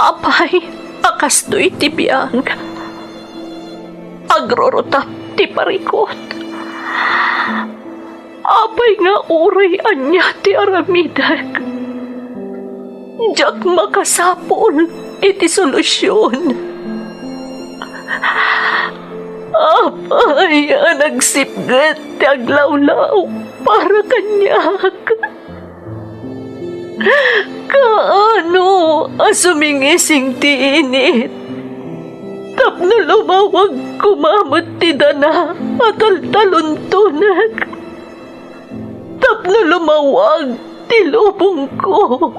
Apay, akas to'y tibiyang. Agrorotap ti parikot. Apay nga uray anya ti aramidak. Jak makasapol iti solusyon. Apay nagsipgat ti aglawlaw para kanyak. Kaano asumingising ti init. Tapno lumawag kumamot ti dana at altaluntunag. Tapno lumawag ti lubong ko.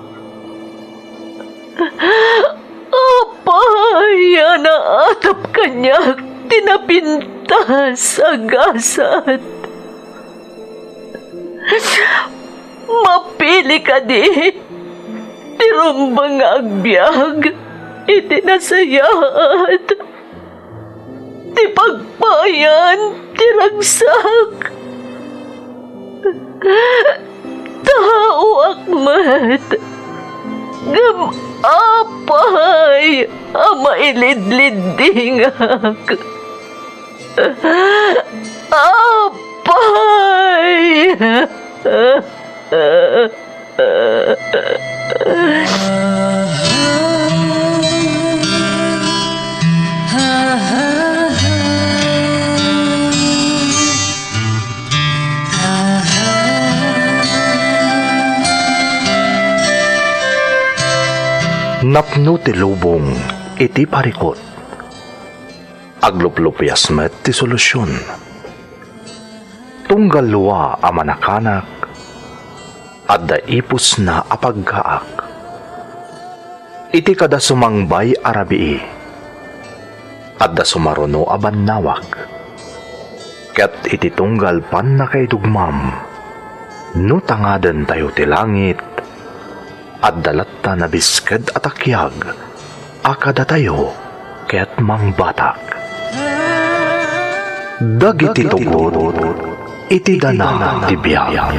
Apay naatap kanyak tinapintas agasat. Mapili ka di, tirumbang agbyag, itinasayat, ti pagpayan, tiragsak. Tao akmat, gamapay, amailid-lidingak. Apay! Napno ti lubong iti parikot. Agluplupyas met ti solusyon. Tunggal luwa a manakanak at daipos na apagkaak. Iti kada sumangbay arabii at da sumaruno aban nawak. Ket iti tunggal pan na kay dugmam no tangaden tayo ti langit at dalatta na bisked at akyag akada tayo ket mangbatak. Dagiti tugod iti dana ti biyag.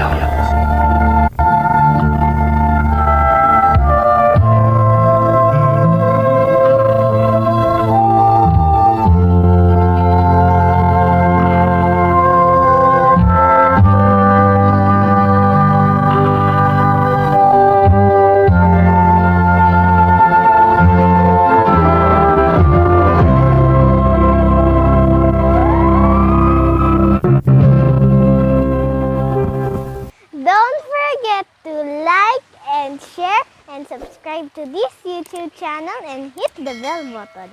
Don't forget to like and share and subscribe to this YouTube channel and hit the bell button.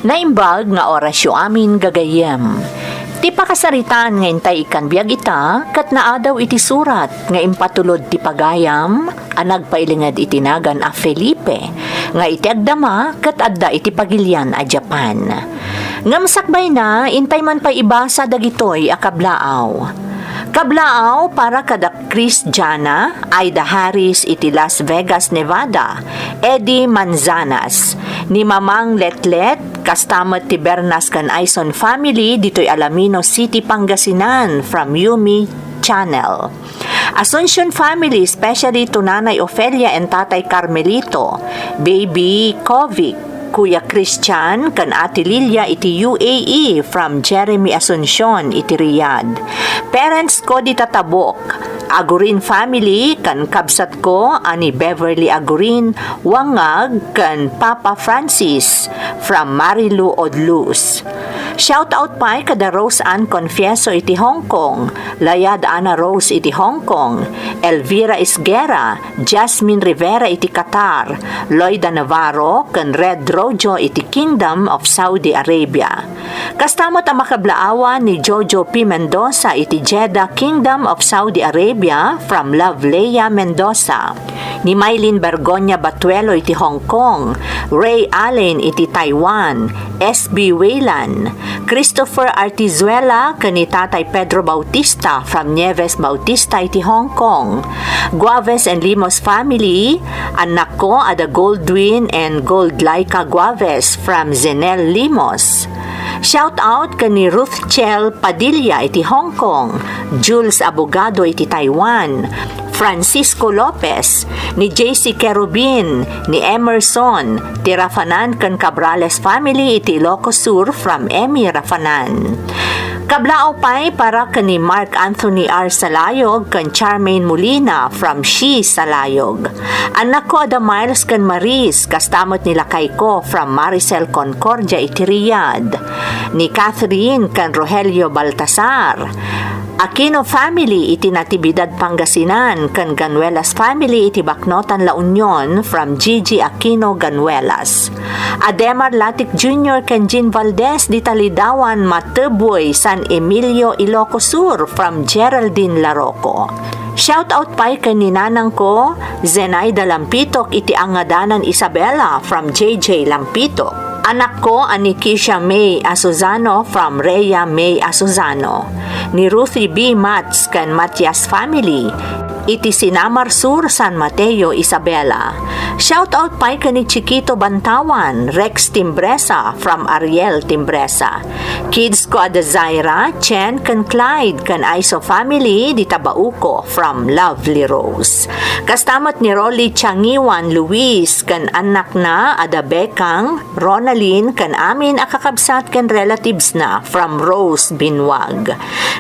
Naimbag nga orasyo amin gagayem. Ti pakasaritaan nga intay ikan biyag ita, kat naadaw iti surat nga impatulod ti pagayam, anag pailingad itinagan a Felipe, nga iti agdama kat adda iti pagilyan a Japan. Ngamsakbay na, intay man pa ibasa dagitoy a kablaaw. Kablaaw para kada Chris Jana, Aida Harris iti Las Vegas, Nevada, Eddie Manzanas, ni Mamang Letlet, kastamot ti Bernas kan Aison family dito'y Alamino City, Pangasinan from Yumi Channel. Asuncion family, especially to Nanay Ofelia and Tatay Carmelito, Baby Kovic, Kuya Christian kan Ate Lilia iti UAE from Jeremy Asuncion iti Riyadh. Parents ko di tatabok. Agurin family kan kabsat ko ani Beverly Agurin Wangag kan Papa Francis from Marilu Odlus. Shout out pa kada Rose Ann Confieso iti Hong Kong, Layad Ana Rose iti Hong Kong, Elvira Isguera, Jasmine Rivera iti Qatar, Loida Navarro kan Red Rojo iti Kingdom of Saudi Arabia. Kastamot ang makablaawan ni Jojo P. Mendoza iti Jeddah, Kingdom of Saudi Arabia from Love Leia Mendoza. Ni Maylin Bergonya Batuelo iti Hong Kong, Ray Allen iti Taiwan, SB Waylan, Christopher Artizuela kani Tatay Pedro Bautista from Nieves Bautista iti Hong Kong, Guaves and Limos family, anak ko ada Goldwyn and Gold Laika Guaves from Zenel Limos. Shout Shout out kani Ruth Chel Padilla iti Hong Kong, Jules Abogado iti Taiwan, Francisco Lopez, ni JC Kerubin, ni Emerson, ti Rafanan kan Cabrales family iti Ilocos Sur from Emmy Rafanan. Kablao pay para kani Mark Anthony R. Salayog kan Charmaine Molina from She Salayog. Anak ko ada Miles kan Maris, kastamot nila kay ko from Maricel Concordia iti Riyadh. Ni Catherine kan Rogelio Baltasar. Aquino family iti Natividad Pangasinan kan Ganuelas family iti Baknotan La Union from Gigi Aquino Ganuelas. Ademar Latic Jr. kan Jean Valdez di Talidawan Matebuy San Emilio Ilocos Sur from Geraldine Laroco. Shout out pay kan ninanang ko Zenaida Lampitok iti Angadanan Isabela from JJ Lampitok. Anak ko ani Kisha May Asuzano from Rhea May Asuzano. Ni Ruthie B. Mats kan Matias family iti Sinamar Sur San Mateo Isabela. Shout out pay kani Chiquito Bantawan Rex Timbresa from Ariel Timbresa. Kids ko ada Zaira, Chen kan Clyde kan Aiso family di Tabauco from Lovely Rose. Kastamat ni Rolly Changiwan Luis kan anak na ada Bekang Ronaldine kan amin akakabsat kan relatives na from Rose Binwag.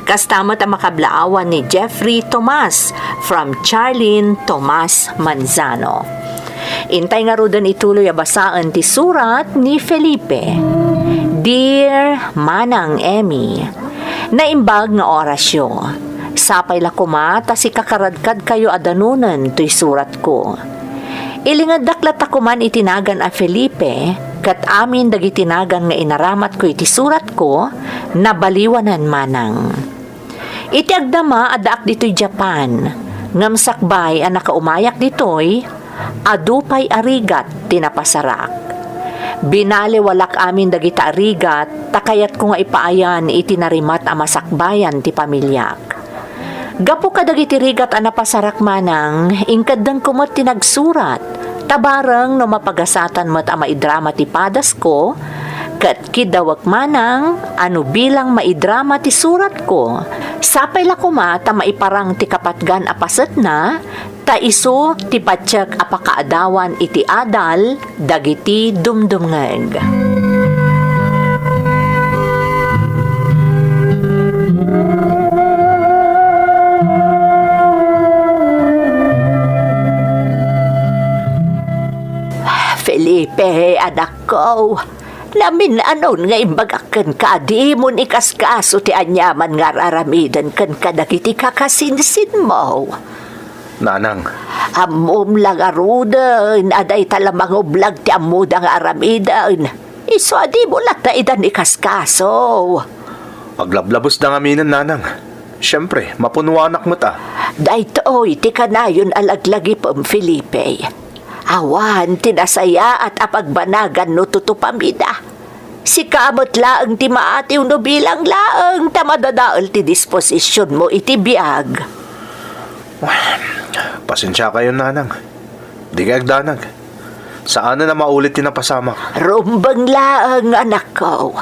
Kastamat ang makablaawan ni Jeffrey Tomas from Charlene Tomas Manzano. Intay nga rudan ituloy abasaan ti surat ni Felipe. Dear Manang Emmy, naimbag nga orasyon. Sapay la kumata si kakaradkad kayo adanunan to'y surat ko. Ilingad daklat ako man itinagan a Felipe, kat amin dagitinagan nga inaramat ko iti surat ko, nabaliwanan manang. Iti agdama adaak dito'y Japan, ngamsakbay ang nakaumayak dito'y, adupay arigat tinapasarak. Binaliwalak amin dagita arigat, takayat ko nga ipaayan itinarimat a masakbayan ti pamilyak. Gapo ka dagiti rigat a napasarak manang, ingkadang kumot tinagsurat, tabarang no mapagasatan mo't a maidrama ti padas ko, kat kidawak manang, ano bilang maidrama ti surat ko, sapay la kumata maiparang ti kapatgan a paset na, ta iso ti patsak apakaadawan iti adal dagiti dumdumngeg. Felipe, anak ko, lamin anon nga imbagakan ka, di mo ni kaskaso ti anyaman nga raramidan kan kadagiti kakasinsin mo. Nanang, Amom lang arudan, aday talamang ublag ti amudang aramidan. Iso adi mo lata idan ni kaskaso. paglablabos na ngaminan, nanang. Siyempre, mapunuanak mo ta. Daytoy, ti kanayon alaglagi pam Felipe. Awan, tinasaya at apagbanagan no tutupamida. Si kamot laang ti maatiw no bilang laang tamadadaal ti disposisyon mo iti biag. Pasensya kayo, nanang. Di ka agdanag. Saan na maulit tinapasamak? Rumbang laang anak ko.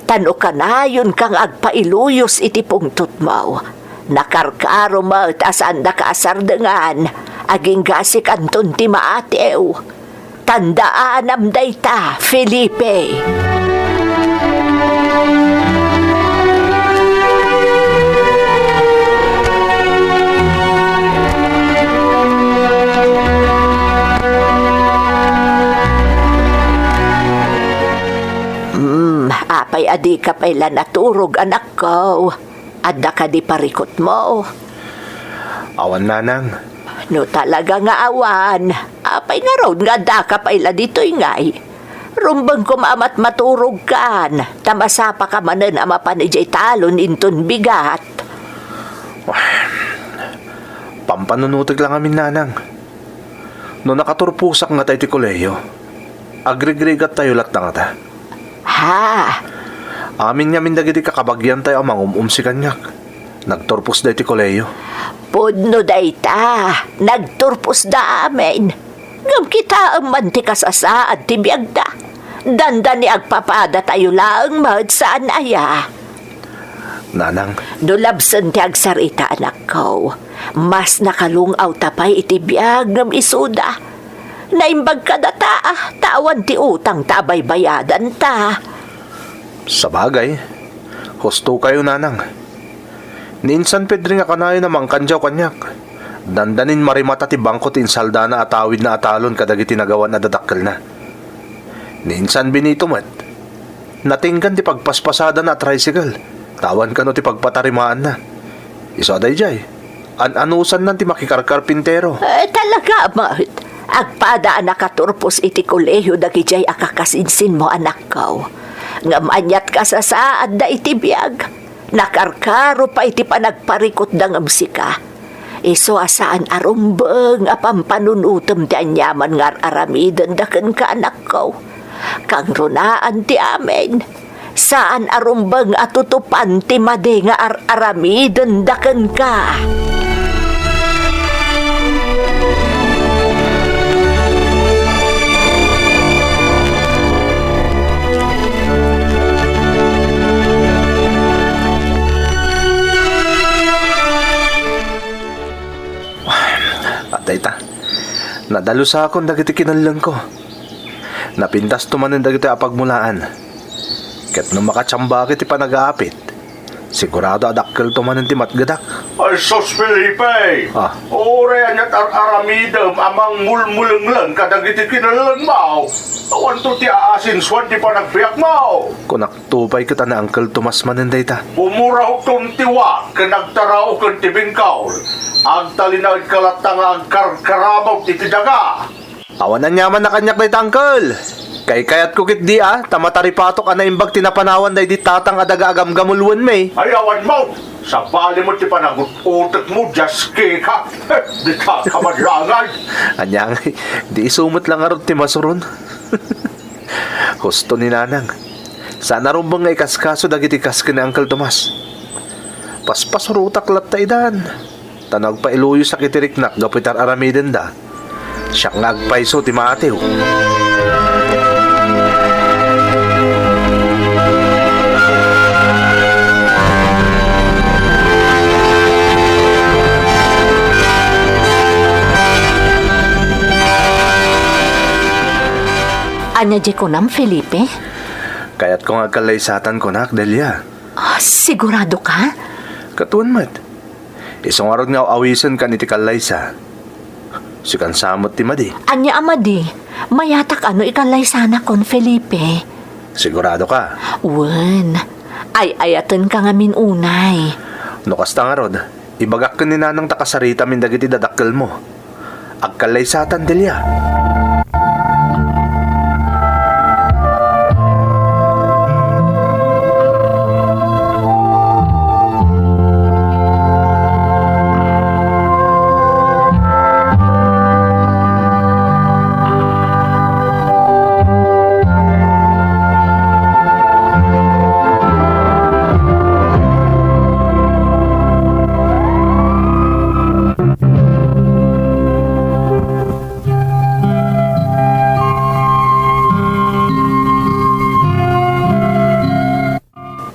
Tano ka na yun kang agpailuyos iti pungtot mo. Nakarkaro mo tasan na kaasardangan. Aging gasik anton ti maatew. Tandaan amday ta, Felipe. Apay adi ka pala naturog anak ko. Adda ka di parikot mo. Awan, nanang. No talaga nga awan. Apay nga ron nga da ka pala dito'y ngay. Rumbang kumamat maturog kan. Tamasapa ka manan ama panijay talon inton bigat. Pampanunutig lang amin, nanang. No nakaturpusak nga tayo ti koleyo, agrigrigat tayo lat na nga ta. Ha? Amin nga mindagiti kakabagyan tayo amang si kanyak. Nagturpos da ti koleyo. Pudno day ta. Nagturpos da amin. Ngam kita ang mantikas asa at tibiyag da. Dandan ni agpapada tayo lang mahad saan aya. Nanang, Nulabsan ti agsarita anak ko. Mas nakalungaw tapay iti biyag ng isuda. Naimbag ka data tawan ti utang tabay bayadan ta. sa bagay, husto kayo nanang. Ninsan pedri nga kanayo namang kanjaw kanyak. Dandanin marimata ti bangko ti insaldana atawid na atalon kadagiti nagawan na dadakkel na. Ninsan binito mat. Natinggan ti pagpaspasada na tricycle. Tawan ka no ti pagpatarimaan na. Iso aday jay. Anusan nan ti makikarkarpintero. Talaga mahad. Agpada nakaturpos iti kolehiyo dagijay akakasinsin mo anak ko. Ngamanyat ka sa saad da iti biyag. Nakarkaro pa iti panagparikot da ngamsika. Iso asaan arumbeng apampanunutom ti anyaman ngar aramidan da ken ka anak ko. Kang runaan ti amen. Saan arumbeng atutupan ti made nga aramidan da ken ka. Atay ta, nadalo sa akong dagiti kinanlang ko. Napintas tumanin dagiti apagmulaan. Ket nung makatsamba kiti panag-aapit, sigurado adakkel tumanin ti matgadak. Ay, sos Felipe! Ah. Ore anyat aramidem amang mulmulenglen kadagiti kinalan mo. Awan to ti aasin swan ti panagbiyak mo. Kunak tupay kita na Uncle Tomas maninday ta. Umuraw tong tiwa, kanagtaraw kan ti bingkaw. Agtalinag kalatang agkarkaramaw ti daga. Awan na nyaman na kanyak day Uncle. Kayat ko kit di tamataripatok na imbag tinapanawan day di tatang adaga agam-gamulwan may. Ayawan mo! Sa bali mo ti panagut-utak mo, just cake ha! Di ka kamadlangan! Anyang, di isumot lang arot ti masuron. Gusto ni nanang. Sana rumbang nga ikaskaso dagiti kaskin ni Uncle Tomas. Paspasurutak lat ta idan. Tanag pa iluyo sa kitiriknak gapitar aramiden da. Siyak nga agpaiso ti maatew. Anya di ko nam, Felipe? Kaya't kong agkalaysatan ko na, Delia. Sigurado ka? Katuan mat. Isang araw nga awisan ka ni ti kalaysa. Sikan samot ti madi. Anya amadi, mayatak ano ikalay sana kon, Felipe. Sigurado ka. Wen, ay ayatan ka nga unay. No kasta nga rod, ibagak ka ni nanang takasarita min dagiti dadakkel mo. Agkalaysatan, Delia.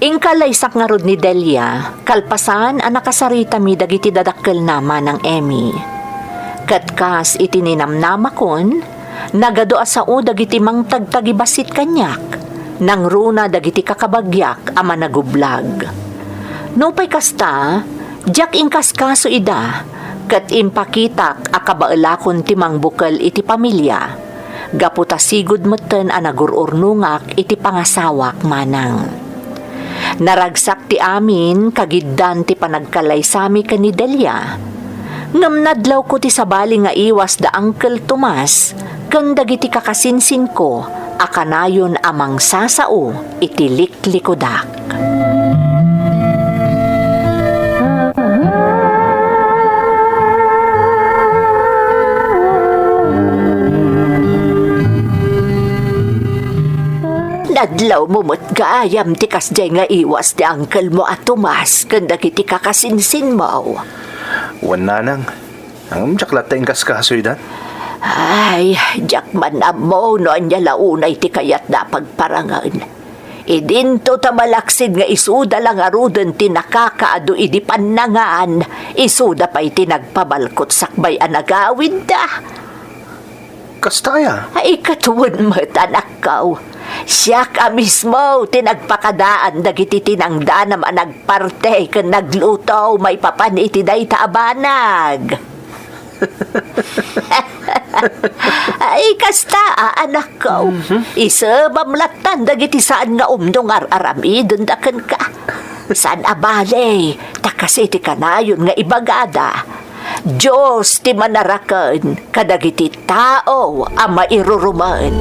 Ingkalaysak nga rod ni Delia, kalpasan ang nakasarita mi dagiti dadakkel naman ng Emmy. Katkas iti ninamnama kon, nagado asao dagiti mang tagtagibasit kanyak, nang runa dagiti kakabagyak ama nagublag. Nupay kasta, jak ingkaskaso ida, kat impakitak akabaelakon timang bukal iti pamilya, gaputa sigud meten a nagururnungak iti pangasawak manang. Naragsak ti amin kagiddan ti panagkalaysami ken ni Delia. Ngamnadlaw ko ti sabali nga iwas da Uncle Tomas ken dagiti kakasinsin ko akanayon amang sasao iti liklikodak. Nadlaw mo mo't gaayam ti kasjay nga iwas ti Uncle mo at Tomas kanda kiti kakasinsin mo. Wan nanang. Ang jaklat tayong kaskaso idan. Ay, jakman amo no anya launay ti kayat da pagparangan. Idinto ta malaksid nga isuda lang aruden ti nakakaado idi pannangan. Isuda pa'y tinagpabalkot sakbay anagawid da. Kastaya? Ay katuwon mo't anak kaw. Siya ka mismo tinagpakadaan dagiti tinangdanam ang nagparte ken nagluto may papan iti day taabanag. Ay kasta anak ko. Isabam latan dagiti saan nga umdong aramidon daken ka. San abale takasi ti kanayon nga ibagada. Diyos ti manaraken kadagiti tao ang mairuruman.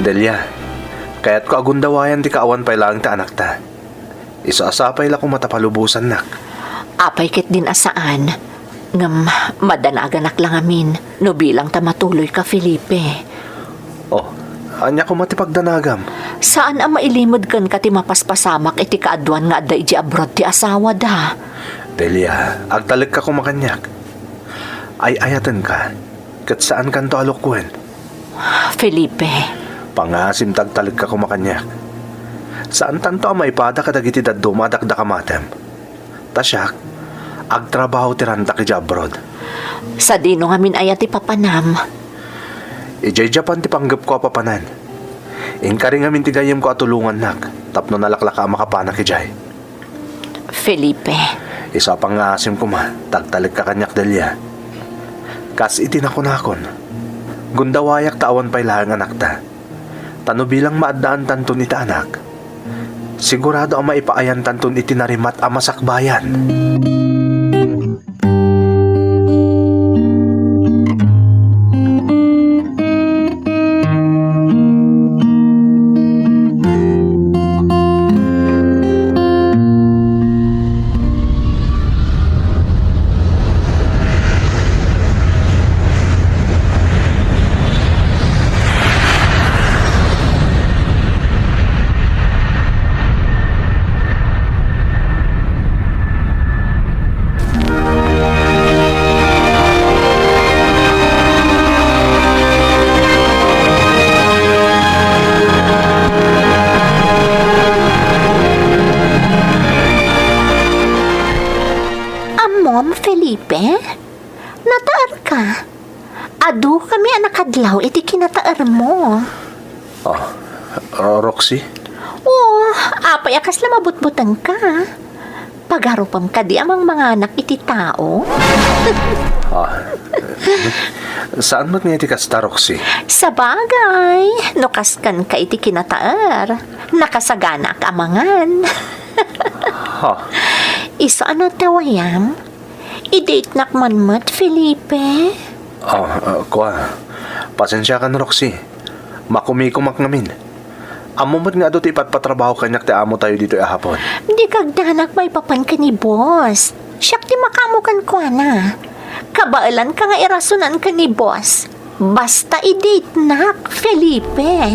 Delia, kaya't ko agundawayan ti kaawan pay lang ta anak ta. Isaasapay la kung matapalubusan nak. Apay kit din asaan. Ngam madanaganak lang amin. No bilang ta matuloy ka, Felipe. Oh, anya ko matipagdanagam. Saan ang mailimod kan ka ti mapaspasamak iti kaadwan nga adda iji abroad ti asawa da? Delia, agtalag ka kumakanyak. Ay ayatan ka. Kat saan kanto alukwen? Felipe, Pangasim tagtalag ka kumakanyak. Saan tanto ang maipada kadagiti daddo madakda kamatem? Tasyak, agtrabaho ti ranta ki abroad. sa dino ngamin ayat ti papanam. Ijay Japan ti panggap ko papanan. Inkaring amin ti gayem ko atulungan nak. Tapno nalaklaka makapanak ijay. Felipe, Isa pang asim ko ma, tagtalag ka kanyak Delia. Kas itinakon-akon. Gundawayak tawan pa'y lahang anak ta. Tano bilang maadaan tanton ita anak. Sigurado ang maipaayan tanton itinarimat ang masakbayan. Mom, Felipe? Nataar ka? Adu kami anakadlaw iti kinataar mo. Roxy? Oo, apay akas lamabutbutan ka. Pagarupam ka di amang mga anak iti tao. Saan mo't nga iti kasta, Roxy? Sa bagay, nukaskan ka iti kinataar. Nakasagana ka amangan. Isa ano tawayam? I-date nakman mat, Felipe. Kwa. Pasensya ka na, Roxy. Makumikumak namin. Amo mo't nga doon ipatpatrabaho kanyak ti amo tayo dito ahapon. Di kagdanak may papan ka ni boss. Siyak ti makamukan ko na. Kabailan ka nga irasunan ka ni boss. Basta i-date nak, Felipe.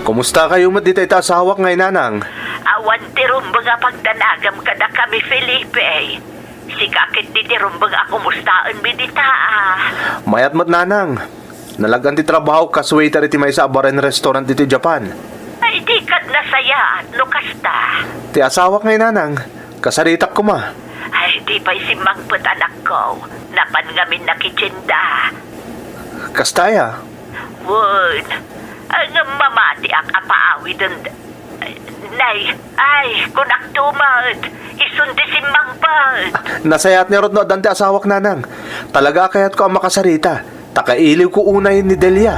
Kumusta kayo mat dito itasawak ngay nanang? Awan ti rumbaga pagdanagam kada kami, Felipe. Si kakit di ti rumbaga kumustaan bidita Mayat mat nanang. Nalagan ti trabaho kas waiter iti may sa abaren restaurant dito Japan. Ay di kad nasaya at nukasta. Ti asawak ngay nanang, kasaritak ko ma. Ay, di pa'y si Mangput anak ko. Napan ngamin nakitsinda. Kastaya, Wood, ang mamati ang apaawi dun. Nay, ay, kunak tumad. Isundi si Mangput. nasayat ni Rodno dante asawak nanang. Talaga kayat ko ang makasarita. Takailiw ko unay ni Delia.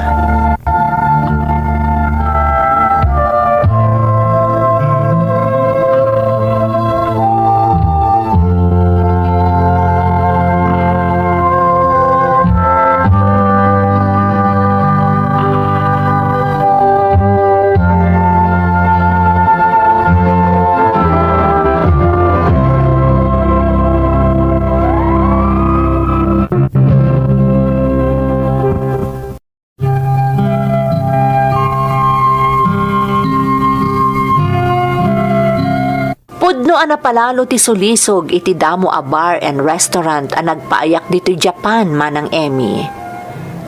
Pudno ana palalo ti sulisog iti damo a bar and restaurant a nagpaayak dito Japan manang Emmy.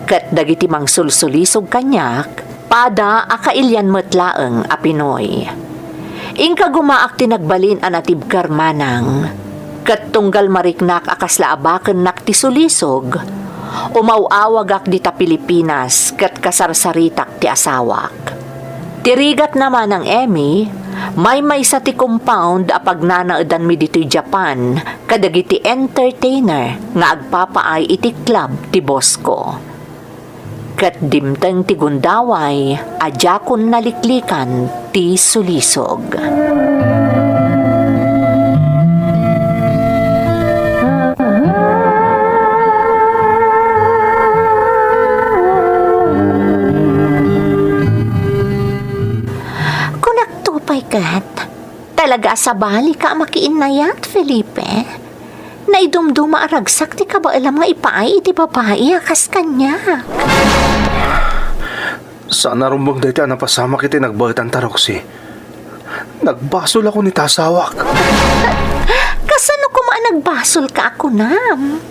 Kat dagiti mang sulsulisog kanyak, pada akailyan metlaeng a Pinoy. Ingka gumaak ti nagbalin a natibkar manang, kat tunggal mariknak akasla abaken nak ti sulisog, umawawag ak dita Pilipinas kat kasarsaritak ti asawak. Tirigat naman ng Emmy, may sa ti compound a pagnanaadan mi dito'y Japan, kadagiti entertainer nga agpapaay iti club ti Bosco. Kat dimteng ti gundaway, ajakon naliklikan ti sulisog. Kat, talaga sa bali ka makiinayat, Felipe. Naidumduma aragsak ti ka ba alam nga ipaay iti babae akas kanya. Sana rumbang dito napasama kita nagbalitan ta, Roxy. Nagbasol ako ni tasawak. Kasano ko nagbasol ka ako nam?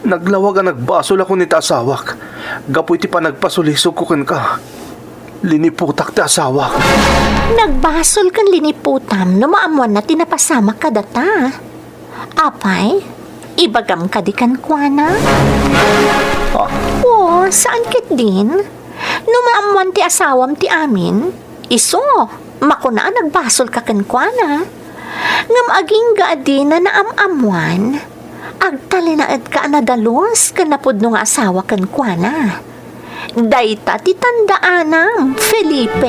Naglawag ang nagbasol ako ni tasawak. Gapoy ti pa nagpasulisog ko ka. Liniputak ti asawak. Nagbasol kan liniputam no maamuan na tinapasama ka data. Apay, ibagam ka di kan kuana? Oo, saan kit din? No maamuan ti asawam ti amin, iso, makuna nagbasol ka kan kuana. Ngam aging gaadi na naamamuan, agtalinaad ka na dalos kan napudno nga asawa kan kuana. Dayta ti tandaanam, Felipe.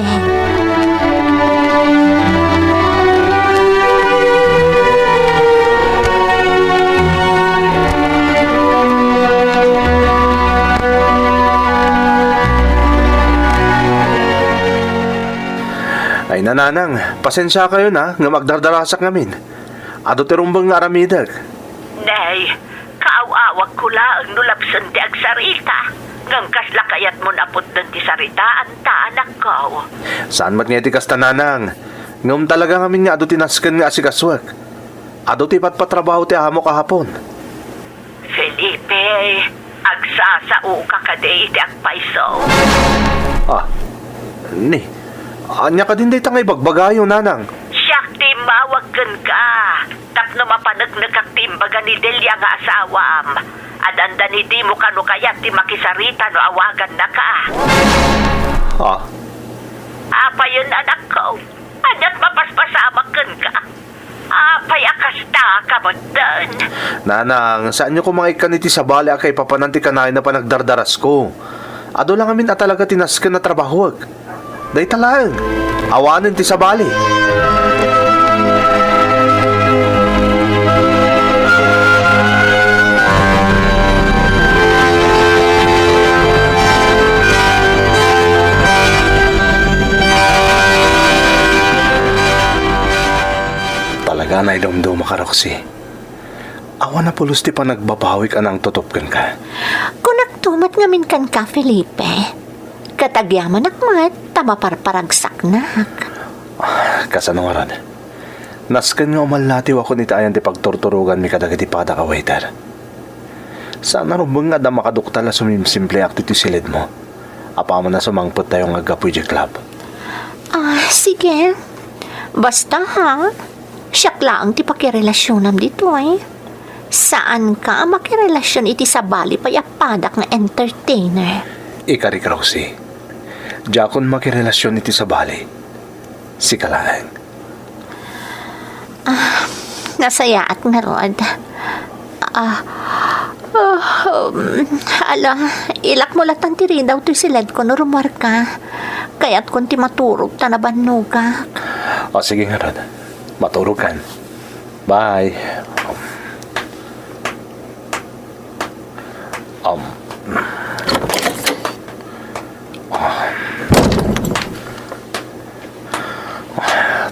Ay nananang, pasensya kayo na nga magdardarasak ngamin. Ado ti rumbang nga aramidag. Nay, kaawawag ko lang nulapsan ti agsarita. Ngang kasla kayat mo napot dun ti saritaan ta anak ko. Saan mat nga ti kasta nanang? Ngam talaga ngamin nga ado tinaskan nga asikaswag. Ado ti patpatrabaho ti amo kahapon. Felipe, agsasao ka kade iti agpaiso. Ni, anya ka din day tangay bagbagayo nanang. Siyak ti mawaggan ka. Tapno mapanagnagak ti imbaga ni Delia nga asawam. Adanda ni di mo kano kayat ti makisarita no awagan na ka. Apay yun anak ko. Anyat mapaspasamakan ka. Apay akasta ka magdan. Nanang, saan nyo kumangik iti sa bali akay papananti kanayin na panagdardaras ko? Ado lang amin at talaga tinaskan na trabahuag. Day talang, awanin ti sa bali. Talaga na idumduma ka, Roxy. Awa na pulos ti pa nagbabawik anang tutupkan ka. Kunak tumat ngamin kan ka, Felipe. Katagyaman akmat, tamaparparagsak nak. Kasanungaran. Naskan nga umalatiw ako ni tayan ti pagturturugan mi kadagiti pada ka, waiter. Sana rumbang nga da makaduktala sumimsimple akti ti silid mo. Apa mo na sumangpot tayo nga gapuy di club. Sige. Basta ha, siyak lang ti pakirelasyonan dito eh. Saan ka makirelasyon iti sa bali payapadak nga entertainer? Ikari ka, Roxy. Jakon makirelasyon iti sa bali. Si Kalaeng. Nasayaat nga rod. Ilak mo latan ti rin daw ti silad ko no rumar ka. Kaya't kung ti maturog tanaban ka. O sige nga, Rod. Maturog kan. Bye.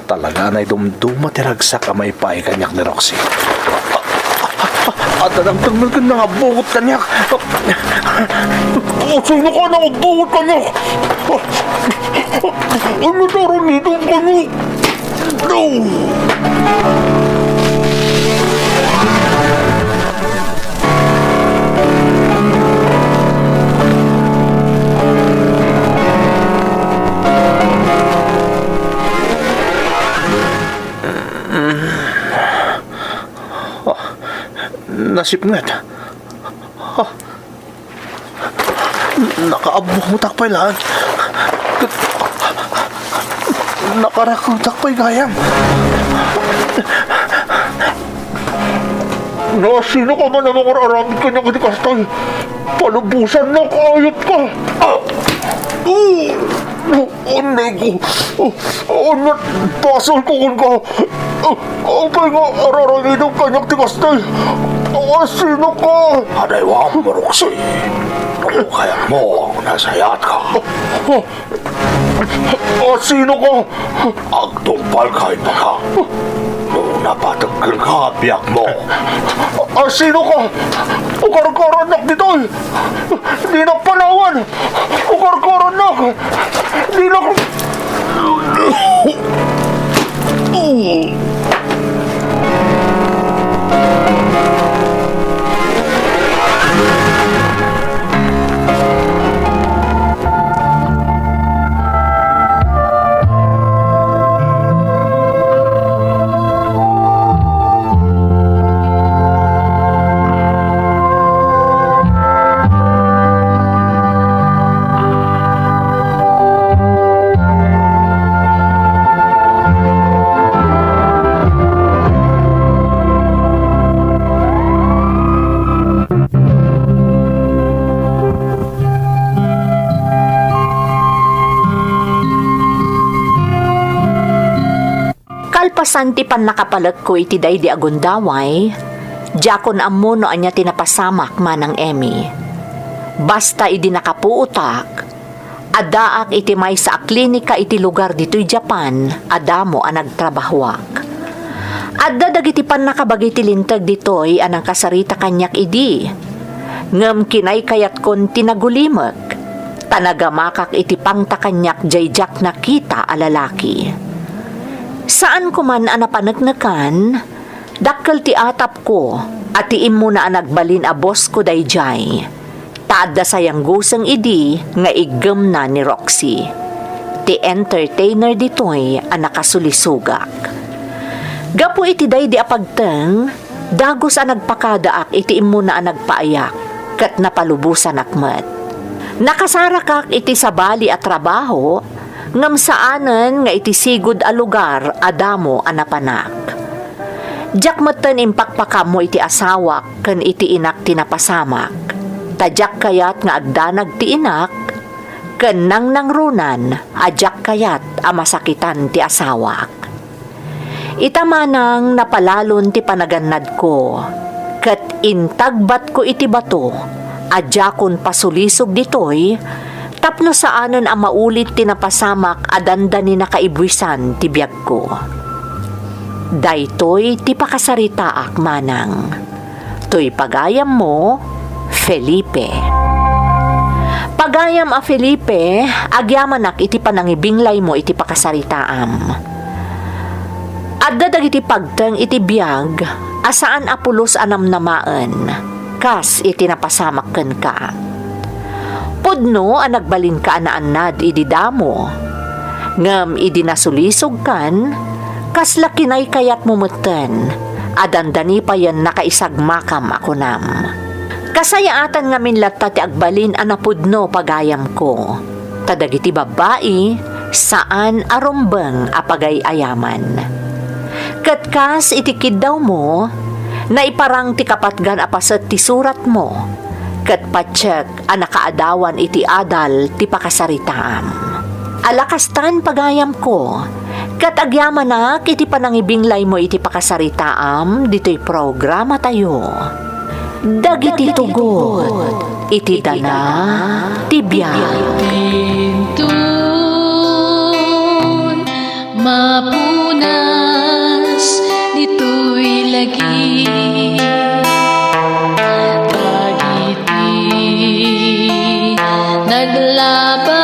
Talaga na'y dumduma tiragsak amay pa'y kanyak ni Roxy. At ang tangal ka na buot kanyak. Sino ka na buot kanyak? Ano narinig ang kanyak? No! Nasipngat. Nakaabok mo takpay lang. Nakarakang takpay gayam. Sino ka man ang mga aramid ka niya katikastay? Palubusan ng kaayot ka. Anay ko. Pasal ko kung ka. Ang kaya nga araranin ng kanyang tikastay. Sino ka? Anay wang Roxy. Kung kaya mo, nasayat ka. Sino ka? Ang tumpal kahit pa ka. Nung napatagkan ka, biyak mo. Sino ka? Ugar-garanak dito. Di na palawan. Ugar-garanak. Di na... Kalpasan ti pan nakapalag ko iti day di agundaway, jakon amuno anya tinapasamak manang Emmy. Basta idi nakapuutak, adaak iti may sa klinika iti lugar dito'y Japan, adamo ang nagtrabahwak. Adda dagiti pan nakabagi ti lintag dito'y anang kasarita kanyak idi. Ngem kinay kayat kon tinagulimek, tanagamakak iti pangta kanyak jayjak nakita alalaki. Saan ko man anapanagnakan, dakkel ti atap ko, at tiim mo na anagbalin a boss ko dayjay. Taadda sayang gusang idi, nga igem na ni Roxy. Ti entertainer ditoy ang nakasulisugak. Gapo iti day di apagteng, dagos ang nagpakadaak itiim mo na ang nagpaayak, kat napalubusan akmet. Nakasarakak iti sabali at trabaho, ngam saanen nga iti sigud a lugar adamo anapanak. Jak meten impakpakam mo iti asawak ken iti inak tinapasamak. Tadyak kayat nga agdanag ti inak ken nangrungrunan ajak kayat a masakitan ti asawak. Itamanang napalalon ti panagannad ko ket intagbat ko iti bato adjakon pasulisog ditoy tapno saanen ang maulit tinapasamak adanda ni nakaibwisan ti biyag ko. Daytoy ti pakasaritaak manang. Toy pagayam mo, Felipe. Pagayam a Felipe, agyamanak iti panangibinglay mo iti pakasaritaam. Adda dagiti pagteng iti biyag, asaan apulos anam namaan, kas iti napasamak ken ka. Pudno ang nagbalin ka anaanad idi damo. Ngam idinasulisog kan, kasla kinay kayat mumutan, adandani pa yan nakaisagmakam ako nam. Kasayaatan nga minlata ti agbalin anapudno pagayam ko. Tadagiti babae, saan arumbeng apagay ayaman. Katkas itikid daw mo, na iparang ti kapatgan apasat ti surat mo, kat patsyak anakaadawan iti adal ti pakasaritaam. Alakastan pagayam ko, kat agyaman na iti panangibinglay mo iti pakasaritaam dito'y programa tayo. Dagiti tugot, iti dana, tibiyay. Tintun, mapunas, dito'y lagi. Dagiti, naglaban